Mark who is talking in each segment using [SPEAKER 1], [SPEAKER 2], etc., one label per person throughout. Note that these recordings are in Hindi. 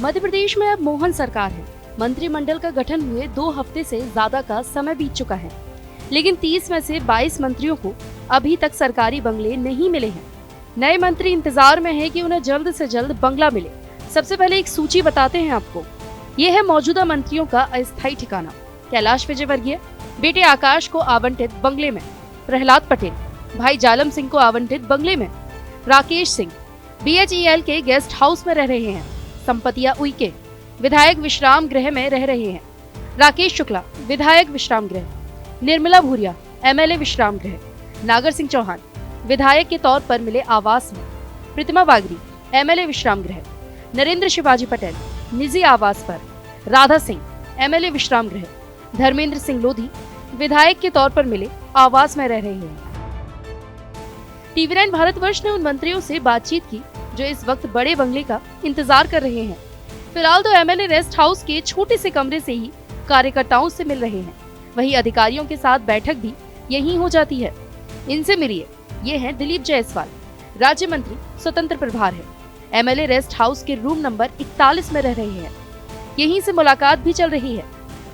[SPEAKER 1] मध्य प्रदेश में अब मोहन सरकार है। मंत्रिमंडल का गठन हुए 2 हफ्ते से ज्यादा का समय बीत चुका है, लेकिन 30 में से 22 मंत्रियों को अभी तक सरकारी बंगले नहीं मिले हैं। नए मंत्री इंतजार में हैं कि उन्हें जल्द से जल्द बंगला मिले। सबसे पहले एक सूची बताते हैं आपको। ये है मौजूदा मंत्रियों का अस्थायी ठिकाना। कैलाश विजयवर्गीय, बेटे आकाश को आवंटित बंगले में। प्रहलाद पटेल, भाई जालम सिंह को आवंटित बंगले में। राकेश सिंह BHEL के गेस्ट हाउस में रह रहे हैं। संपतिया उइके विधायक विश्राम गृह में रह रहे हैं। राकेश शुक्ला विधायक विश्राम गृह। निर्मला भूरिया MLA विश्राम गृह। नागर सिंह चौहान विधायक के तौर पर मिले आवास में। प्रतिमा बागरी MLA विश्राम गृह। नरेंद्र शिवाजी पटेल निजी आवास पर। राधा सिंह MLA विश्राम गृह। धर्मेंद्र सिंह लोधी विधायक के तौर पर मिले आवास में रह रहे हैं। TV9 भारतवर्ष ने उन मंत्रियों से बातचीत की जो इस वक्त बड़े बंगले का इंतजार कर रहे हैं। फिलहाल तो MLA रेस्ट हाउस के छोटे से कमरे से ही कार्यकर्ताओं से मिल रहे हैं। वहीं अधिकारियों के साथ बैठक भी यहीं हो जाती है। इनसे मिलिए। ये हैं दिलीप जायसवाल, राज्य मंत्री स्वतंत्र प्रभार है। MLA रेस्ट हाउस के रूम नंबर 41 में रह रहे हैं। यहीं से मुलाकात भी चल रही है।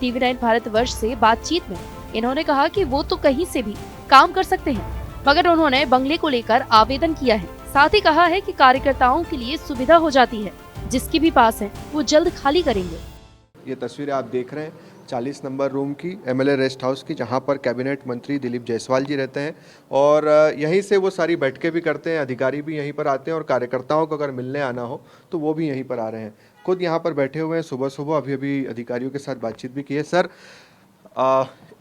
[SPEAKER 1] TV9 भारतवर्ष से बातचीत में इन्होंने कहा कि वो तो कहीं से भी काम कर सकते हैं, मगर उन्होंने बंगले को लेकर आवेदन किया है। साथ ही कहा है कि कार्यकर्ताओं के लिए सुविधा हो जाती है, जिसके भी पास है वो जल्द खाली करेंगे।
[SPEAKER 2] ये तस्वीरें आप देख रहे हैं 40 नंबर रूम की, MLA रेस्ट हाउस की, जहां पर कैबिनेट मंत्री दिलीप जायसवाल जी रहते हैं और यहीं से वो सारी बैठकें भी करते हैं। अधिकारी भी यहीं पर आते हैं और कार्यकर्ताओं को अगर मिलने आना हो तो वो भी यहीं पर आ रहे हैं। खुद यहाँ पर बैठे हुए हैं सुबह सुबह। अभी अधिकारियों के साथ बातचीत भी की है। सर,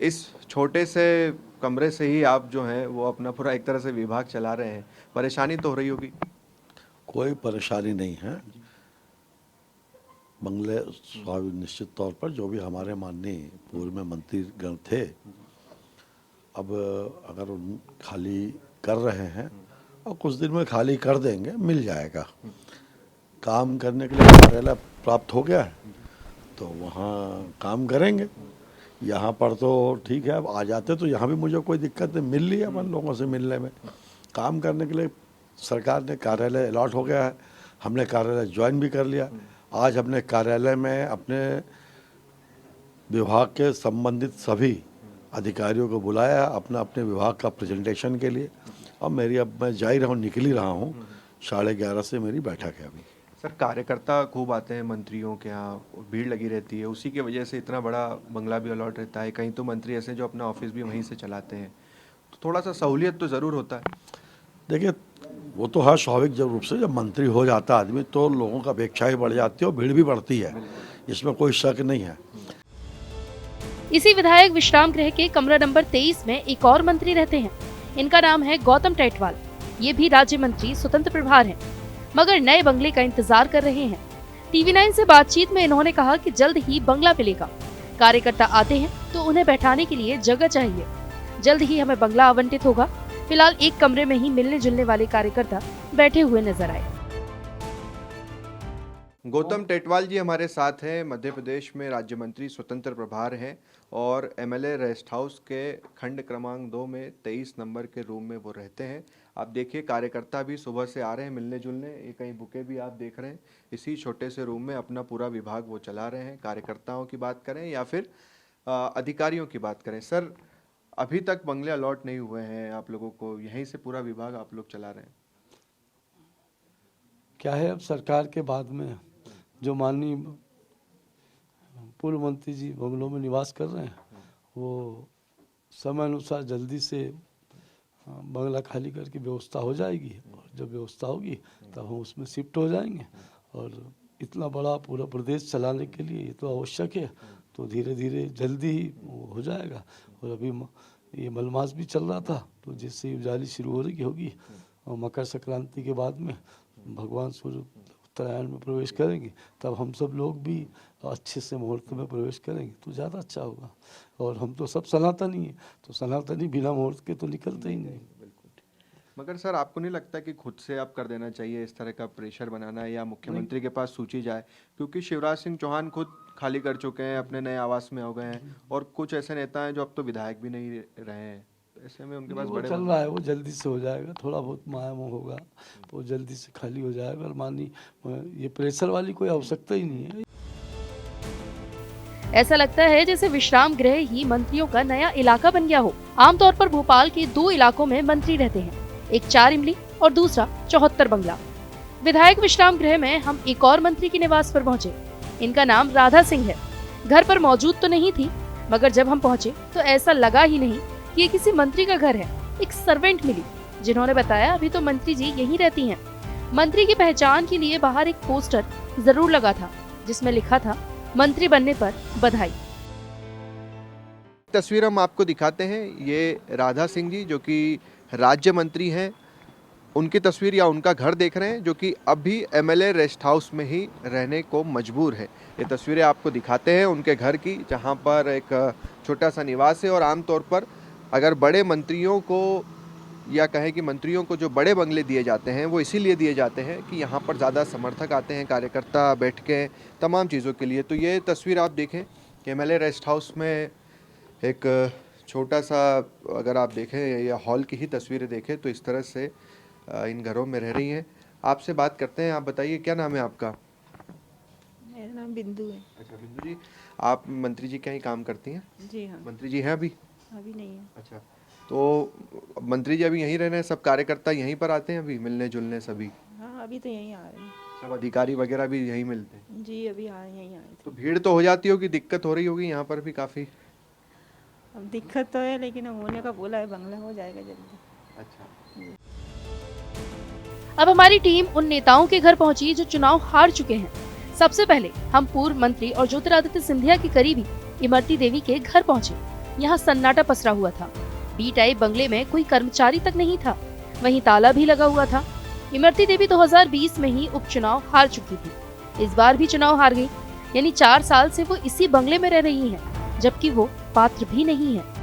[SPEAKER 2] इस छोटे से कमरे से ही आप जो हैं वो अपना पूरा एक तरह से विभाग चला रहे हैं, परेशानी तो हो रही होगी?
[SPEAKER 3] कोई परेशानी नहीं है। बंगले स्वाभाविक निश्चित तौर पर जो भी हमारे माननीय पूर्व में मंत्रीगण थे, अब अगर उन खाली कर रहे हैं और कुछ दिन में खाली कर देंगे, मिल जाएगा। काम करने के लिए कार्यालय प्राप्त हो गया है तो वहाँ काम करेंगे। यहाँ पर तो ठीक है, अब आ जाते तो यहाँ भी मुझे कोई दिक्कत नहीं, मिल लिया अपन लोगों से मिलने में। काम करने के लिए सरकार ने कार्यालय अलॉट हो गया है, हमने कार्यालय ज्वाइन भी कर लिया। आज अपने कार्यालय में अपने विभाग के संबंधित सभी अधिकारियों को बुलाया अपना अपने विभाग का प्रेजेंटेशन के लिए। अब मैं जा ही रहा हूँ, निकल ही रहा हूँ। 11:30 से मेरी बैठक है अभी।
[SPEAKER 2] सर, कार्यकर्ता खूब आते हैं मंत्रियों के यहाँ, भीड़ लगी रहती है, उसी की वजह से इतना बड़ा बंगला भी अलॉट रहता है। कहीं तो मंत्री ऐसे जो अपना ऑफिस भी वहीं से चलाते हैं, तो थोड़ा सा सहूलियत तो ज़रूर होता है।
[SPEAKER 3] देखिए, वो तो है स्वाभाविक रूप से, जब मंत्री हो जाता आदमी तो लोगों का अपेक्षा भी बढ़ जाती है और भीड़ भी बढ़ती है, इसमें कोई शक नहीं है।
[SPEAKER 1] इसी विधायक विश्राम गृह के कमरा नंबर 23 में एक और मंत्री रहते हैं। इनका नाम है गौतम टेटवाल। ये भी राज्य मंत्री स्वतंत्र प्रभार हैं, मगर नए बंगले का इंतजार कर रहे हैं। TV9 से बातचीत में इन्होंने कहा कि जल्द ही बंगला मिलेगा। कार्यकर्ता आते हैं तो उन्हें बैठाने के लिए जगह चाहिए। जल्द ही हमें बंगला आवंटित होगा। फिलहाल एक कमरे में ही मिलने जुलने वाले कार्यकर्ता बैठे हुए नजर आए।
[SPEAKER 2] गौतम टेटवाल जी हमारे साथ हैं, मध्य प्रदेश में राज्य मंत्री स्वतंत्र प्रभार हैं और MLA रेस्ट हाउस के खंड क्रमांक 2 में 23 नंबर के रूम में वो रहते हैं। आप देखिए, कार्यकर्ता भी सुबह से आ रहे हैं मिलने जुलने। ये कहीं बुके भी आप देख रहे हैं। इसी छोटे से रूम में अपना पूरा विभाग वो चला रहे हैं। कार्यकर्ताओं की बात करें या फिर अधिकारियों की बात करें। सर, अभी तक बंगले अलॉट नहीं हुए हैं आप लोगों को, यहीं से पूरा विभाग आप लोग चला रहे हैं।
[SPEAKER 4] क्या है, अब सरकार के बाद में जो माननीय पूर्व मंत्री जी बंगलों में निवास कर रहे हैं, वो समय अनुसार जल्दी से बंगला खाली करके व्यवस्था हो जाएगी और जब व्यवस्था होगी तब हम उसमें शिफ्ट हो जाएंगे। और इतना बड़ा पूरा प्रदेश चलाने के लिए ये तो आवश्यक है, तो धीरे धीरे जल्दी ही हो जाएगा। और अभी ये मलमास भी चल रहा था, तो जिससे उजाली शुरू हो रही होगी और मकर संक्रांति के बाद में भगवान सूर्य उत्तरायण में प्रवेश करेंगे, तब हम सब लोग भी अच्छे से मुहूर्त में प्रवेश करेंगे तो ज़्यादा अच्छा होगा। और हम तो सब सनातनी हैं, तो सनातनी बिना मुहूर्त के तो निकलते ही नहीं।
[SPEAKER 2] मगर सर, आपको नहीं लगता कि खुद से आप कर देना चाहिए इस तरह का प्रेशर बनाना, या मुख्यमंत्री के पास सूची जाए? क्योंकि शिवराज सिंह चौहान खुद खाली कर चुके हैं, अपने नए आवास में हो गए हैं और कुछ ऐसे नेता हैं जो अब तो विधायक भी नहीं रहे हैं। ऐसे में उनके पास
[SPEAKER 4] वो
[SPEAKER 2] बड़े
[SPEAKER 4] चल रहा है, वो जल्दी से हो जाएगा, थोड़ा बहुत माया मोह होगा तो जल्दी से खाली हो जाएगा। और मानी ये प्रेशर वाली कोई आवश्यकता ही नहीं है।
[SPEAKER 1] ऐसा लगता है जैसे विश्राम गृह ही मंत्रियों का नया इलाका बन गया हो। आमतौर पर भोपाल के 2 इलाकों में मंत्री रहते हैं, एक 4 इमली और दूसरा 74 बंगला। विधायक विश्राम गृह में हम एक और मंत्री के निवास पर पहुंचे। इनका नाम राधा सिंह है। घर पर मौजूद तो नहीं थी, मगर जब हम पहुंचे तो ऐसा लगा ही नहीं कि ये किसी मंत्री का घर है। एक सर्वेंट मिली जिन्होंने बताया अभी तो मंत्री जी यहीं रहती हैं। मंत्री की पहचान के लिए बाहर एक पोस्टर जरूर लगा था जिसमें लिखा था मंत्री बनने पर बधाई।
[SPEAKER 2] तस्वीर हम आपको दिखाते हैं, ये राधा सिंह जी जो कि राज्य मंत्री हैं, उनकी तस्वीर या उनका घर देख रहे हैं, जो कि अभी एमएलए रेस्ट हाउस में ही रहने को मजबूर है। ये तस्वीरें आपको दिखाते हैं उनके घर की, जहां पर एक छोटा सा निवास है। और आमतौर पर अगर बड़े मंत्रियों को या कहें कि मंत्रियों को जो बड़े बंगले दिए जाते हैं वो इसीलिए दिए जाते हैं कि यहाँ पर ज़्यादा समर्थक आते हैं, कार्यकर्ता बैठ के तमाम चीज़ों के लिए। तो ये तस्वीर आप देखें कि एमएलए रेस्ट हाउस में एक छोटा सा, अगर आप देखें या हॉल की ही तस्वीरें देखें तो इस तरह से इन घरों में रह रही हैं। आपसे बात करते हैं, आप बताइए क्या नाम है आपका?
[SPEAKER 5] मेरा नाम बिंदु है।
[SPEAKER 2] अच्छा बिंदु जी, आप मंत्री जी क्या ही काम करती हैं?
[SPEAKER 5] जी हाँ।
[SPEAKER 2] मंत्री जी हैं अभी?
[SPEAKER 5] अभी नहीं है।
[SPEAKER 2] अच्छा, तो मंत्री जी अभी यहीं रह रहे हैं, सब कार्यकर्ता यहीं पर आते हैं अभी मिलने जुलने सभी?
[SPEAKER 5] हाँ अभी तो यहीं आ रहे हैं।
[SPEAKER 2] सब अधिकारी वगैरह भी यहीं मिलते हैं?
[SPEAKER 5] जी अभी यहीं आए
[SPEAKER 2] तो
[SPEAKER 5] थे।
[SPEAKER 2] भीड़ तो हो जाती होगी, दिक्कत हो रही होगी यहाँ पर भी काफ़ी?
[SPEAKER 5] अब दिक्कत तो है लेकिन होने का बोला है, बंगला हो जाएगा जल्दी।
[SPEAKER 2] अच्छा,
[SPEAKER 1] अब हमारी टीम उन नेताओं के घर पहुंची जो चुनाव हार चुके हैं। सबसे पहले हम पूर्व मंत्री और ज्योतिरादित्य सिंधिया की करीबी इमरती देवी के घर पहुंचे। यहाँ सन्नाटा पसरा हुआ था। बी टाइप बंगले में कोई कर्मचारी तक नहीं था, वहीं ताला भी लगा हुआ था। इमरती देवी 2020 में ही उपचुनाव हार चुकी थी, इस बार भी चुनाव हार गई। यानी 4 साल से वो इसी बंगले में रह रही हैं, जबकि वो पात्र भी नहीं है।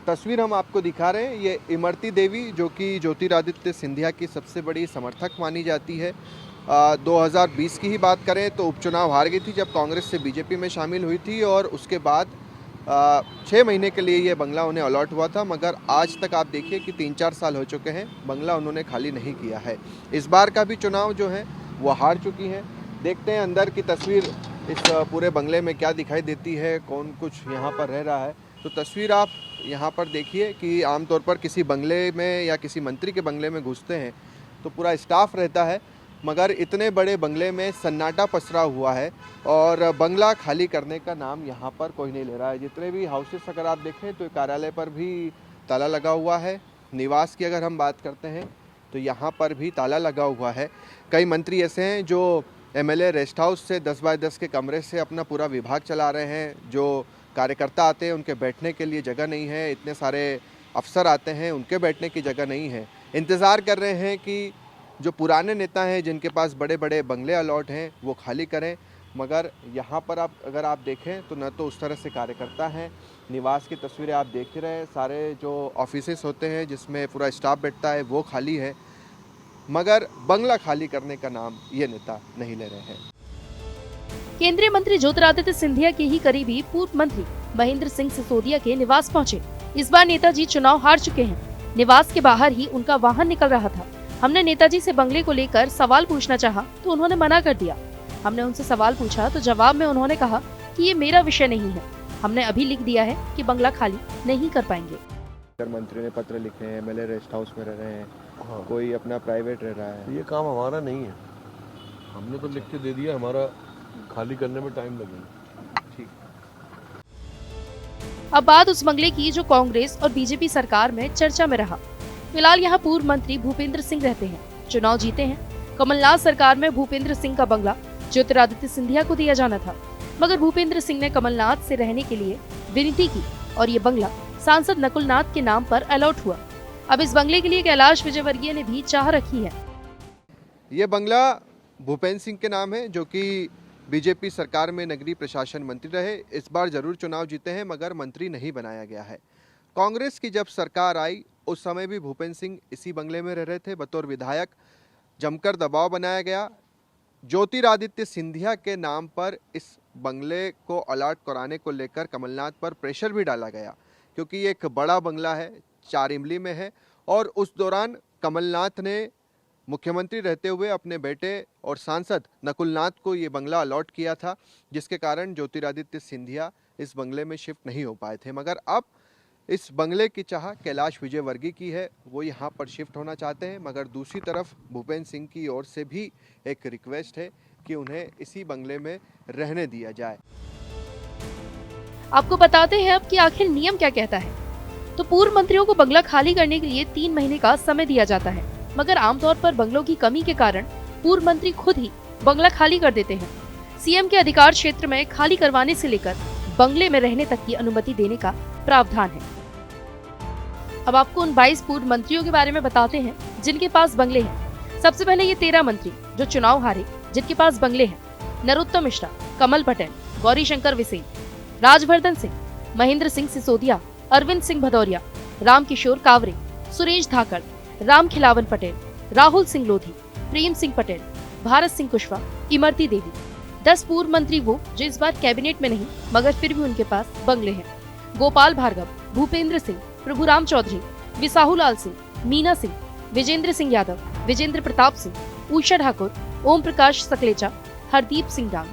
[SPEAKER 2] तस्वीर हम आपको दिखा रहे हैं, ये इमरती देवी जो कि ज्योतिरादित्य सिंधिया की सबसे बड़ी समर्थक मानी जाती है। 2020 की ही बात करें तो उपचुनाव हार गई थी जब कांग्रेस से बीजेपी में शामिल हुई थी, और उसके बाद 6 महीने के लिए ये बंगला उन्हें अलॉट हुआ था। मगर आज तक आप देखिए कि 3-4 साल हो चुके हैं, बंगला उन्होंने खाली नहीं किया है। इस बार का भी चुनाव जो है वो हार चुकी हैं। देखते हैं अंदर की तस्वीर इस पूरे बंगले में क्या दिखाई देती है, कौन कुछ यहाँ पर रह रहा है। तो तस्वीर आप यहाँ पर देखिए कि आमतौर पर किसी बंगले में या किसी मंत्री के बंगले में घुसते हैं तो पूरा स्टाफ रहता है, मगर इतने बड़े बंगले में सन्नाटा पसरा हुआ है और बंगला खाली करने का नाम यहाँ पर कोई नहीं ले रहा है। जितने भी हाउसेस अगर आप देखें तो कार्यालय पर भी ताला लगा हुआ है। निवास की अगर हम बात करते हैं तो यहाँ पर भी ताला लगा हुआ है। कई मंत्री ऐसे हैं जो एमएलए रेस्ट हाउस से 10 बाय 10 के कमरे से अपना पूरा विभाग चला रहे हैं। जो कार्यकर्ता आते हैं उनके बैठने के लिए जगह नहीं है, इतने सारे अफसर आते हैं उनके बैठने की जगह नहीं है। इंतज़ार कर रहे हैं कि जो पुराने नेता हैं जिनके पास बड़े बड़े बंगले अलॉट हैं वो खाली करें, मगर यहाँ पर अगर आप देखें तो न तो उस तरह से कार्यकर्ता हैं। निवास की तस्वीरें आप देख रहे हैं, सारे जो ऑफिसेस होते हैं जिसमें पूरा स्टाफ बैठता है वो खाली है, मगर बंगला खाली करने का नाम ये नेता नहीं ले रहे हैं।
[SPEAKER 1] केंद्रीय मंत्री ज्योतिरादित्य सिंधिया के ही करीबी पूर्व मंत्री महेंद्र सिंह सिसोदिया के निवास पहुंचे। इस बार नेताजी चुनाव हार चुके हैं। निवास के बाहर ही उनका वाहन निकल रहा था। हमने नेताजी से बंगले को लेकर सवाल पूछना चाहा तो उन्होंने मना कर दिया। हमने उनसे सवाल पूछा तो जवाब में उन्होंने कहा कि ये मेरा विषय नहीं है, हमने अभी लिख दिया है कि बंगला खाली नहीं कर पाएंगे।
[SPEAKER 2] मंत्री ने पत्र लिखे हैं, एमएलए रेस्ट हाउस में रह रहे हैं,
[SPEAKER 6] हाँ।
[SPEAKER 2] कोई अपना प्राइवेट रह रहा है।
[SPEAKER 6] ये काम हमारा नहीं है, हमने तो लिख के दे दिया, हमारा खाली करने में टाइम लगेगा।
[SPEAKER 2] ठीक।
[SPEAKER 1] अब बात उस बंगले की जो कांग्रेस और बीजेपी सरकार में चर्चा में रहा। फिलहाल यहाँ पूर्व मंत्री भूपेंद्र सिंह रहते हैं, चुनाव जीते हैं। कमलनाथ सरकार में भूपेंद्र सिंह का बंगला ज्योतिरादित्य सिंधिया को दिया जाना था, मगर भूपेंद्र सिंह ने कमलनाथ से रहने के लिए विनती की और ये बंगला सांसद नकुल नाथ के नाम पर अलॉट हुआ। अब इस बंगले के लिए कैलाश विजयवर्गीय ने भी चाह रखी है।
[SPEAKER 2] ये बंगला भूपेंद्र सिंह के नाम है जो कि बीजेपी सरकार में नगरीय प्रशासन मंत्री रहे। इस बार जरूर चुनाव जीते हैं मगर मंत्री नहीं बनाया गया है। कांग्रेस की जब सरकार आई उस समय भी भूपेंद्र सिंह इसी बंगले में रह रहे थे बतौर विधायक। जमकर दबाव बनाया गया, ज्योतिरादित्य सिंधिया के नाम पर इस बंगले को अलॉट कराने को लेकर कमलनाथ पर प्रेशर भी डाला गया। क्योंकि ये एक बड़ा बंगला है, 4 इमली में है और उस दौरान कमलनाथ ने मुख्यमंत्री रहते हुए अपने बेटे और सांसद नकुलनाथ को ये बंगला अलॉट किया था, जिसके कारण ज्योतिरादित्य सिंधिया इस बंगले में शिफ्ट नहीं हो पाए थे। मगर अब इस बंगले की चाह कैलाश विजयवर्गीय की है, वो यहाँ पर शिफ्ट होना चाहते हैं। मगर दूसरी तरफ भूपेंद्र सिंह की ओर से भी एक रिक्वेस्ट है कि उन्हें इसी बंगले में रहने दिया जाए।
[SPEAKER 1] आपको बताते हैं अब कि आखिर नियम क्या कहता है। तो पूर्व मंत्रियों को बंगला खाली करने के लिए 3 महीने का समय दिया जाता है, मगर आमतौर पर बंगलों की कमी के कारण पूर्व मंत्री खुद ही बंगला खाली कर देते हैं। सीएम के अधिकार क्षेत्र में खाली करवाने से लेकर बंगले में रहने तक की अनुमति देने का प्रावधान है। अब आपको उन 22 पूर्व मंत्रियों के बारे में बताते हैं जिनके पास बंगले हैं। सबसे पहले ये 13 मंत्री जो चुनाव हारे, जिनके पास बंगले हैं। नरोत्तम मिश्रा, कमल पटेल, गौरीशंकर बिसेन, राजवर्धन सिंह, महेंद्र सिंह सिसोदिया, अरविंद सिंह भदौरिया, रामकिशोर कावरे, सुरेश धाकड़, राम खिलावन पटेल, राहुल सिंह लोधी, प्रेम सिंह पटेल, भारत सिंह कुशवाहा, इमरती देवी। 10 पूर्व मंत्री वो जो इस बार कैबिनेट में नहीं, मगर फिर भी उनके पास बंगले हैं। गोपाल भार्गव, भूपेंद्र सिंह, प्रभुराम चौधरी, विसाहुलाल सिंह, मीना सिंह, विजेंद्र सिंह यादव, विजेंद्र प्रताप सिंह, उषा ठाकुर, ओम प्रकाश सकलेचा, हरदीप सिंह डांग।